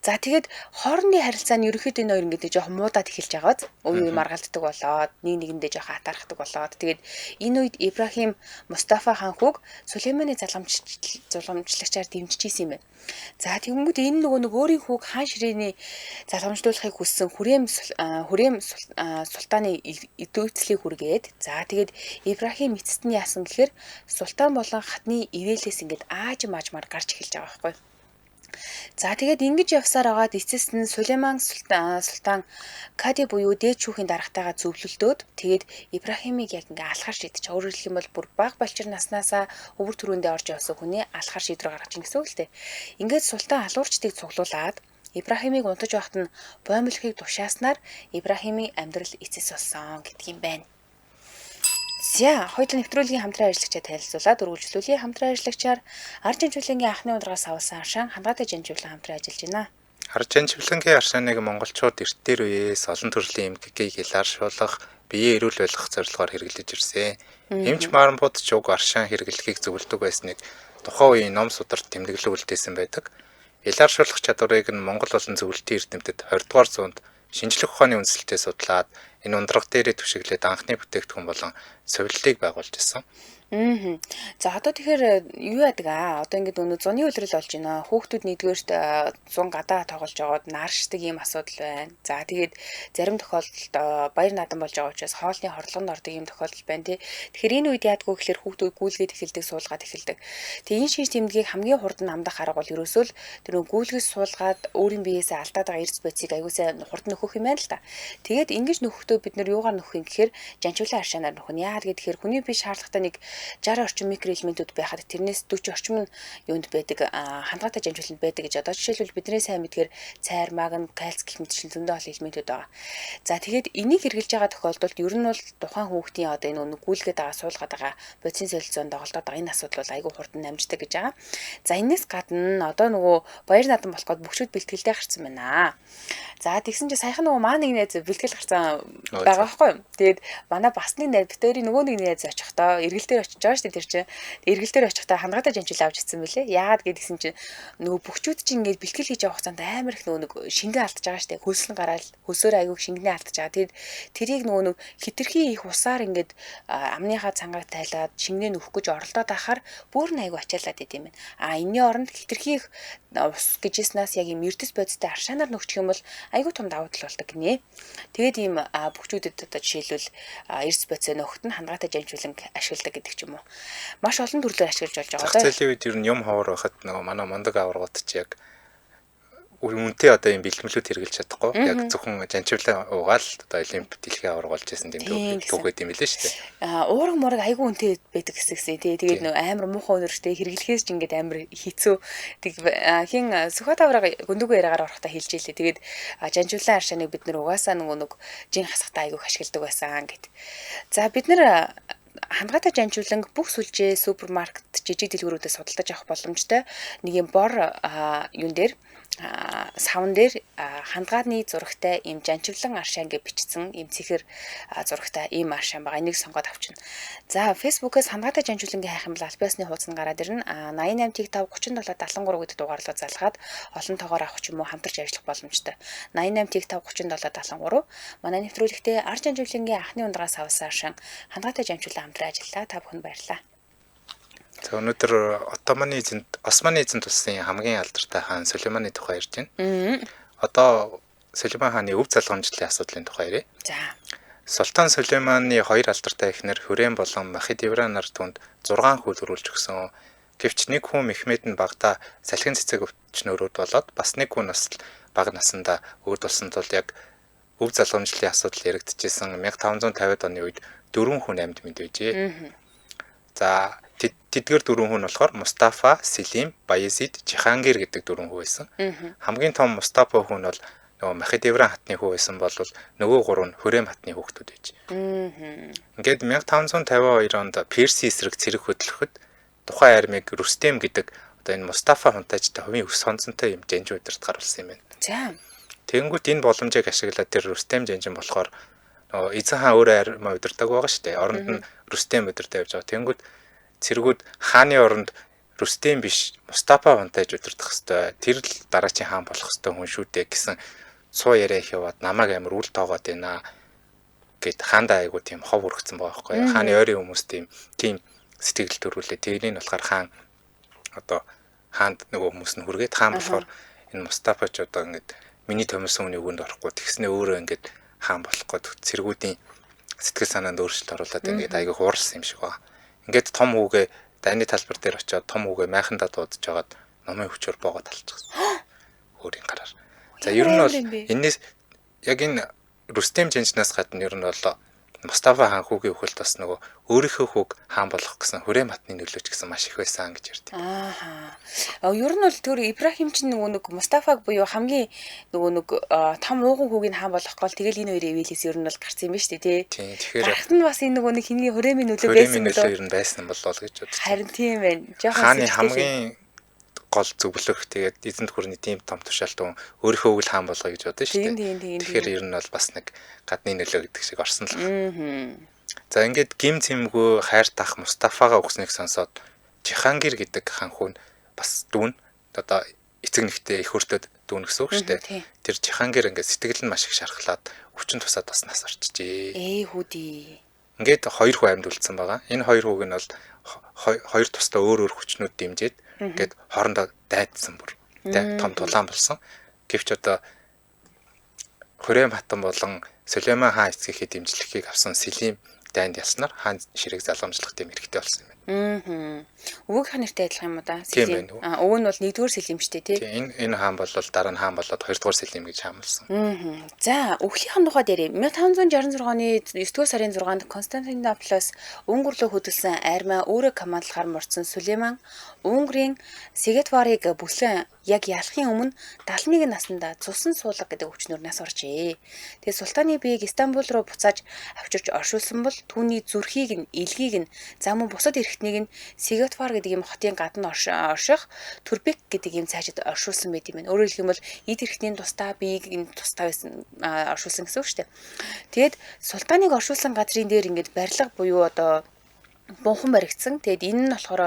За тэгээд хоорондын харилцаа нь ерөөхдөө энэ хоёр ингээд жоохон муудаад эхэлж байгааз үе маргалддаг болоод нэг нэгэндээ жоохон атаархдаг болоод тэгээд энэ үед Ибрахим Мустафа хаан хүүг Сулейманы залгамжлагчаар дэмжижсэн юм байна. За тэгэнгүүт энэ нэг өөрийн хүүг хаан ширээний залгамжлуулахыг хүссэн Хүрэм султааны идөөцлийг хүргээд за тэгээд Ибрахим эцэст нь яасан гэхээр султан болон хатны ивэлээс ингээд аажмаар гарч эхэлж байгаа байхгүй. За тэгээд ингэж явсаар агаад эцэст нь Сулейман султан Кади буюу дээд шүүхийн даргатайгаа зөвлөлдөөд тэгээд Ибрахимыг яг ингээ алхаар шийдэж өөрөөр хэлэх юм бол бүр бага балчир наснаасаа өвөр түрүүндээ орж явсан хүний алхаар шийдвэр гаргаж ин гэсэн үг л дээ. Ингээд султан алуурчдыг цуглуулад Ибрахимыг унтаж байхад нь боомлохыг тушааснаар Ибрахимын амьдрал эцэс болсон гэдэг юм байна. За, хоёулын нэвтрүүлгийн хамтран ажиллагчаа танилцуулаад үргэлжлүүлээ. Хамтран ажиллагчаар Ар жанжуулангийн анхны ундрагаас авсан аршаан хангаатай жанжуулан хамтран ажиллаж байна. Ар жанжуулангийн аршааныг монголчууд эрт дээр үеэс олон төрлийн эмгэгийг илэршүүлэх, биеэ эрүүл болгох зорилгоор хэрэглэж ирсэн. Эмч Маранбууд ч уг аршаан хэрэглэхийг зөвлөдөг байсныг тухайн үеийн ном сударт тэмдэглэл үлдээсэн байдаг. Илэршүүлэх чадварыг нь Монгол болон зөвлөлтийн эрдэмтэд 20 дугаар зуунд шинжлэх ухааны үндэслэлтэй судлаад энэ ундраг дээрээ түшиглээд анхны бүтээгдэхүүн болон сувиллыг байгуулж ирсэн. За одоо тэгэхээр юу яадаг одоо ингээд өнөө зуны үйлрэл болж байна. Хүүхдүүд нэгдүгээрт зун гадаа тоглож байгаад наршдаг ийм асуудал байна. За тэгээд зарим тохиолдолд баяр наадам болж байгаа учраас хоолны хорлогонд ордог ийм тохиолдол байна тий. Тэгэхээр энэ үед яадгүй гэхээр хүүхдүүд гүйлгээд эхэлдэг, суулгаад эхэлдэг. Тэгээ энэ шинж тэмдгийг хамгийн хурд нь амдах арга бол ерөөсөө л тэр гүйлгэж суулгаад өөрийн биеэсээ алдаад байгаа эрс бодисыг аюулсаа хурд нөхөх юм байна л та. Тэгээд ингэж нөхөхдөө бид нар юугаар нөхөх юм гэхээр жанжуулан аршаанаар нөхөн. Яагаад гэхээр хүний бие шаардлагатай нэг 60 орчим микроэлементүүд байхад тэрнээс 40 орчим нь юунд байдаг хангалттай жанжуулалт байдаг гэж одоо жишээлбэл бидний сайн мэдгээр цайр, магн, кальц гэх мэтчил зөндөө олон элементүүд байгаа. За тэгээд энийг хэрэгжилж байгаа тохиолдолд ер нь бол тухайн хүүхдийн одоо энэ гүйлгээд байгаа суулгаад байгаа бодисын солилцоонд тоглоод байгаа энэ асуудал бол айгүй хурдан намждаг гэж байгаа. За энэс гадна одоо нөгөө баяр наадам болох гээд бүгшүүд бэлтгэлтэй гарцсан байна. За тэгсэн чинь саяхан нөгөө маа нэг найз бэлтгэл гарцсан байгаа байхгүй юу? Тэгээд манай бас нэг найз битэрийн нөгөө нэг найз очихдоо эргэл дээр очиж байгаа шүү дээ тэр чинь. Эргэл дээр очихдоо хангалттай жанжуул авч ирсэн мөлий. Яагаад гэдгсэн чинь нөгөө бүгчүүд чинь ингээд бэлтгэл хийж явах хугацаанд амар их нөгөө шингэн алдаж байгаа шүү дээ. Хөлслөн гараад хөлсөөр аягүй шингэнээ алдаж байгаа. Тэгээд тэрийг нөгөө хитрхи их усаар ингээд амныхаа цангааг тайлаад шингэнээ нөхөх гэж оролдоод ахаар бүр аягүй ачаалаад идэм юм. Энэний оронд хитрхи их ус гэжснээс яг юм эрдэс бодистой аршаанаар нөхчих юм бол айгүй том давуу тал болдог гинэ. Тэгээд ийм бүгчүүдэд одоо жишээлбэл эрдэс бодисоо нөхөхт нь хангалттай жанжуулан ашигладаг гэдэг ч юм уу. Маш олон төрлөөр ашиглаж болж байгаа. Зах зээлийн үед ер нь юм ховор байхад нөгөө манай мундаг аваргууд ч яг үнэтэй одоо юм бэлтгэлүүд хэрэгжилж чадахгүй. Яг зөвхөн жанжуулаа уугаал одоо олимп дэлхийн аварга болж байсан тийм түүхэд юм билээ шүү дээ. Уурга мураг айгүй үнэтэй байдаг хэсэгсэн тий. Тэгээд нөгөө амар муухай өнөртэй хэрэглэхээс ч ингээд амар хэцүү. Тэг хин Сүхбат аварга гүндүгөө яриагаар орохдоо хэлж ийлээ. Тэгээд жанжуулаа аршааныг бид нар угаасаа нөгөө жин хасахтаа айгүй ашигладаг байсан гэд. За бид нар хангалттай жанжуулан бүх сүлжээ супермаркет жижиг дэлгүүрүүдэд судалдаж авах боломжтой нэг юм бор юун дээр савн дээр хандгааны зурагтай ийм жанжуулан аршаан гэж бичсэн ийм цэхэр зурагтай ийм аршаан байгаа. Энийг сонгоод авчна. За Facebook-ээс хандгатай жанжуулангийн хайх юм бол альбиасны хуудас нь гараад ирнэ. 88 5 37 73 гэдэг дугаарлуу залгаад олон тоогоор авах ч юм уу хамтарч ажиллах боломжтой. 88 5 37 73 манай нэвтрүүлэгтээ ар жанжуулангийн анхны ундрагаас авсан аршаан хандгатай жанжуулан хамтран ажиллаа. Та бүхэнд баярлалаа. За өнөөдөр Османы эзэнт улсын хамгийн алдартай хаан Сулейманы тухай ярьж байна. Одоо Сулейман хааны өв залгамжлалын асуудлын тухай ярив. За. Султан Сулейманы хоёр алдартай эхнэр Хүрэм болон Махидевра нар түнд 6 хүү төрүүлж өгсөн. Гэвч нэг хүн Мехмед нь багада салхин цэцэг өвчнөрүүд болоод бас нэг хүн бас бага насндаа өвд болсон тул яг өв залгамжлалын асуудал яригдчихсэн 1550-ад оны үед 4 хүн амьд мэдвэжээ. За тэдгээр 4 хүн болохоор Мустафа, Селим, Баязид, Жихангир гэдэг 4 хүн байсан. Хамгийн том Мустафа хүн бол нөгөө Махидевран хатны хүү байсан бол нөгөө 3 нь Хүрэм хатны хүүхдүүд байж. Ингээд 1552 онд Перси эсрэг цэрэг хөдлөхөд тухайн армийг Рүстем гэдэг одоо энэ Мустафа хунтайчтай хувийн өс сонцонтой юм жанж удирд гарулсан юм байна. За. Тэгэнгүүт энэ боломжийг ашиглаад тэр Рүстем жанжин болохоор нөгөө эзэн хаан өөрөө армаа удирдаг байгаа шүү дээ. Оронд нь Рүстем удирдах явж байгаа. Тэгэнгүүт цэргүүд хааны оронд Рүстэм биш Мустафа хунтайж удирдах хэвээр тэр л дараачийн хаан болох хэвээр хүн шүү дээ гэсэн цуу яриа их яваад намайг амар үл тоогоод байна гэд хаандаа айгу тийм хов өргөцсөн байгаа байхгүй юу. Хааны ойрын хүмүүс тийм сэтгэл төрүүлээ. Тэрийг нь болохоор хаан одоо хаанд нөгөө хүмүүс нь хүргээд хаан болохоор энэ Мустафа ч одоо ингээд миний томилсон хүний үгэнд орохгүй тэгснээ өөрөө ингээд хаан болох гээд цэргүүдийн сэтгэл санаанд өөрчлөлт оруулаад ингээд айгу хуурсан юм шиг байна. Ингээд том хүүгээ дайны талбар дээр очиод том хүүгээ майхандаа дуудаж жагаад номын хүчээр боогод талчихсан. Өөрийн гараар. За ер нь бол энэс яг энэ Рүстэм Жанжнаас гадна ер нь бол Мустафа хаан хүүгийн өхөлт бас нөгөө өөрийнхөө хүүг хаан болгох гэсэн хүрээ матны нөлөөч гэсэн маш их байсан гэж ярьдаг. Ер нь бол тэр Ибрахим чинь нөгөө нэг Мустафаг буюу хамгийн нөгөө нэг том ууган хүүгийг хаан болгох гол тэгэл энэ хоёрын ивэлээс ер нь бол гарсан юм ба шүү дээ тий. Тэгэхээр гарт нь бас энэ нөгөө нэг хиний хүрээний нөлөө байсан болоо ер нь байсан болоо гэж бодож. Харин тийм байна. Хааны хамгийн гол зөвлөх тэгээд эзэнт гүрний тийм том тушаалт өөрийнхөө үйл хаан болгоё гэж бодсон шүү дээ. Тэгэхээр ер нь бол бас нэг гадны нөлөө гэдэг шиг орсон л байна. За ингээд гим цэмгүй хайр тах Мустафагаа өгснэг сонсоод Жихангир гэдэг хаан хүн бас дүүн одоо эцэг нэгтэй их хөртөд дүүн гэсэн үг шүү дээ. Тэр Жихангир ингээд сэтгэл нь маш их шархлаад өвчин тусаад бас нас орчихжээ. Хүүдий. Ингээд хоёр хүү амьд үлдсэн байгаа. Энэ хоёр хүүг нь бол хоёр тусдаа өөр хүчнүүд дэмжиж ингээд хоорондоо дайдсан бүр том тулаан болсон. Гэвч одоо Хүрээ хатан болон Сулейман хаан эцгийнхээ дэмжлэхийг авсан Сэлим дайнд ялснаар хаан ширэг залгамжлах тийм хэрэгтэй болсон юм. Өвөг хаан нэртэй адилхан юм уу да? Сэлим. Өвөг нь бол 1-р Сэлим шүү дээ тий. Энэ хаан бол дараа нь хаан болоод 2-р Сэлим гэж хаамлсан. За өвглийн тухай дээр 1566 оны 9-р сарын 6-нд Константинополоос Унгар руу хөдөлсөн армиа өөрөө командлахаар мордсон Сулейман Унгарын Сегетварыг бүлэн яг ялахын өмнө 71 наснда цусан суулга гэдэг өвчнөр нас оржээ. Тэгээд Султаны биеийг Стамбул руу буцааж авчирч оршуулсан бол түүний зүрхийг нь, илгийг нь, за мөн бусад эрхтнийг нь Сегетвар гэдэг юм хотын гадна орших Түрбек гэдэг юм цаашид оршуулсан байт юм байна. Өөрөөр хэлбэл эд эрхтний тусдаа биеийг нь тусдаа байсан оршуулсан гэсэн үг шүү дээ. Тэгээд Султаныг оршуулсан газрын дээр ингээд барилга буюу одоо бунхан баригдсан. Тэгэд энэ нь болохоор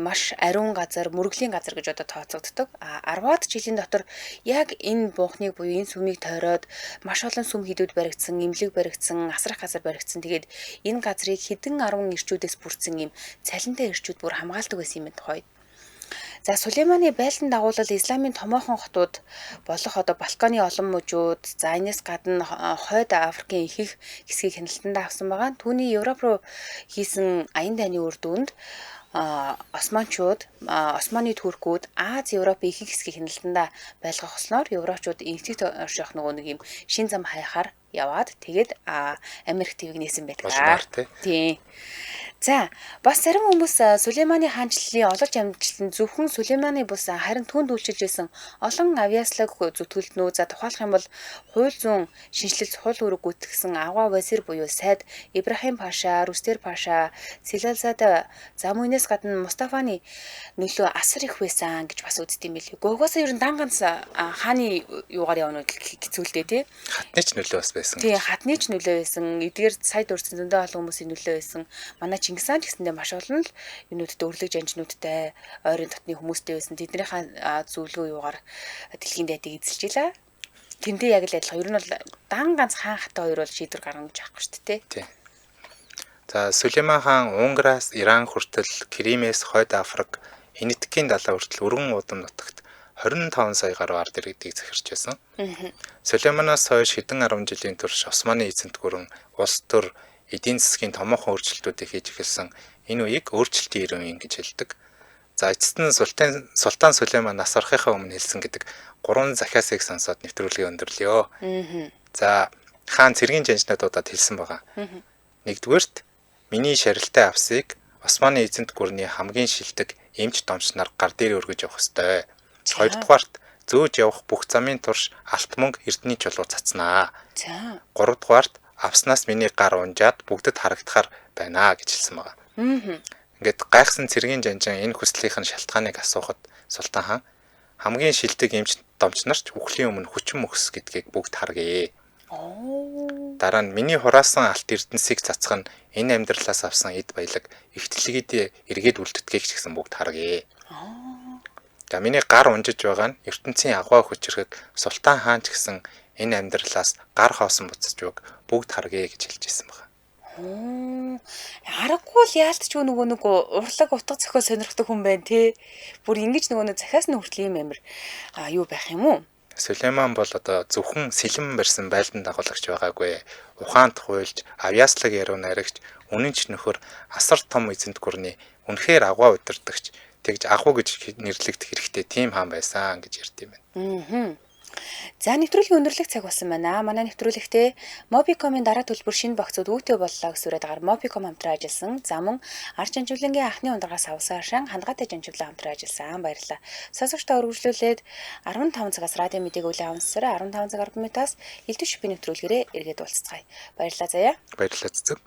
маш ариун газар, мөрөглийн газар гэж одоо тооцогддог. 10-аад жилийн дотор яг энэ бунхныг буюу энэ сүмийг тойроод маш олон сүм хідүүд баригдсан, имлэг баригдсан, асрах газар баригдсан. Тэгээд энэ газрыг хэдэн 10 эрчүүдээс бүрдсэн юм цалинтай эрчүүд бүр хамгаалдаг байсан юм тухайд. За Сулейманы байлдан дагуулал исламын томоохон хотууд болох одоо Балканы олон мужууд, за энэс гадна хойд Африкийн ихэнх хэсгийг хяналтанд авсан байгаа. Түүний Европ руу хийсэн аян дайны үр дүнд Османчууд, Османы туркууд Аз Европын ихэнх хэсгийг хяналтанд байлгахсноор Европчууд инхтэг орших нөгөө нэг юм шин зам хайхаар яваад тэгээд Америк твийг нээсэн байдаг. Тийм. За бас зарим хүмүүс Сулейманы хаанчлалын олж амжилтанд зөвхөн Сулейманы бус харин түнд үйлчилж байсан олон авиаслаг зүтгэлтнүү за тухайлах юм бол хууль зүйн шинжилэл хууль үүрэг гүйтгэсэн Ага Вазир буюу сайд Ибрахим Паша, Рүстер Паша, Силалзада за мөнөөс гадна Мустафаны нөлөө асар их байсан гэж бас үздэг юм билий. Угаасаа ер нь дан ганц хааны юугаар явна гэцүүлдэ тий. Хатны ч нөлөө бас байсан. Тий, хатны ч нөлөө байсан. Эдгээр сая дурдсан зөндөө олон хүмүүсийн нөлөө байсан. Манай Чингис хаан ч гэсэндээ маш олон л юунуудтай өрлөг жанжнуудтай ойрын дотны хүмүүстэй байсан. Тэднийхээ зөвлөгөө юугаар дэлхийн дайдыг эзэлж илаа. Тэндээ яг л адилхан. Ер нь бол дан ганц хаан хатаа хоёр бол шийдвэр гаргана гэж аахгүй шүү дээ. Тий. За Сулейман хаан Унгараас Иран хүртэл Кримээс хойд Африк Хинитикийн далай хүртэл өргөн удам нутагт 25 сая гаруй ард иргэдийг захирч байсан. Сулейманаас хойш хэдэн 10 жилийн турш Османы эзэнт гүрэн улс төр эдийн засгийн томоохон өөрчлөлтүүдийг хийж эхэлсэн энэ үеийг өөрчлөлтийн 90 үе гэж хэлдэг. За эцэст нь Султан Сулейман нас орохынхаа өмнө хэлсэн гэдэг 3 захиасыг сонсоод нэвтрүүлгээ өндөрлөё. За хаан цэргийн жанжнуудад хэлсэн байгаа. Нэгдүгээрт миний шарилтай авсыг Османы эзэнт гүрний хамгийн шилдэг эмч домчнаар гар дээр өргөж явах ёстой. Хоёрдугаарт зөөж явах бүх замын турш алт мөнгө эрдний чулуу цацнаа. За. Гуравдугаарт авснаас миний гар унжаад бүгдэд харагдахаар байна гэж хэлсэн байгаа. Ингээд гайхсан цэргийн жанжин энэ хүслийнх нь шалтгааныг асуухад Султан хаан хамгийн шилдэг эмч домчнарч үхлийн өмнө хүчин мөхс гэдгийг бүгд харгая. Дараа нь миний хураасан алт эрдэнсийг цацах нь энэ амьдралаас авсан эд баялаг ихтлэгийд эргээд үлддгийг ч гэсэн бүгд харгая. За миний гар унжиж байгаа нь ертөнцийн агуу хүчрхэг Султан хаан ч гэсэн энэ амьдралаас гар хоосон буцаж байг бүгд харгая гэж хэлж ирсэн байна. Аргагүй л яалтч нөгөө урлаг утга зохиол сонирхдаг хүн байна те. Бүр ингэж нөгөө захиас нь хүртэл юм амир юу байх юм уу? Сулейман бол одоо зөвхөн сэлэм барьсан байлдан дагуулагч байгаагүй. Ухаант хуйлж, авьяаслаг яруу найрагч, үнэнч нөхөр, асар том эзэнт гүрний үнэхээр агуу удирдагч, тэгж агуу гэж нэрлэгдэх хэрэгтэй тийм хаан байсан гэж ярьд юм байна. За нэвтрүүлгийн өндөрлөх цаг болсон байна. Манай нэвтрүүлэгтээ Mobicom-ын дараа төлбөр шинэ багцууд үүтэй боллоо гэсүрээд агаар Mobicom хамтран ажилласан. За мөн арч жанжуулангийн анхны ундрагаас авсан шан хандгаатай жанжуулан хамтран ажилласан. Баярлалаа. Сонсогчдоо үргэлжлүүлээд 15 цагаас радио мэдээг үлээн авансараа 15 цаг 10 минутаас элдв шипийн нэвтрүүлгээрээ эргээд уулзцгаая. Баярлалаа заяа. Баярлалаа цэцэг.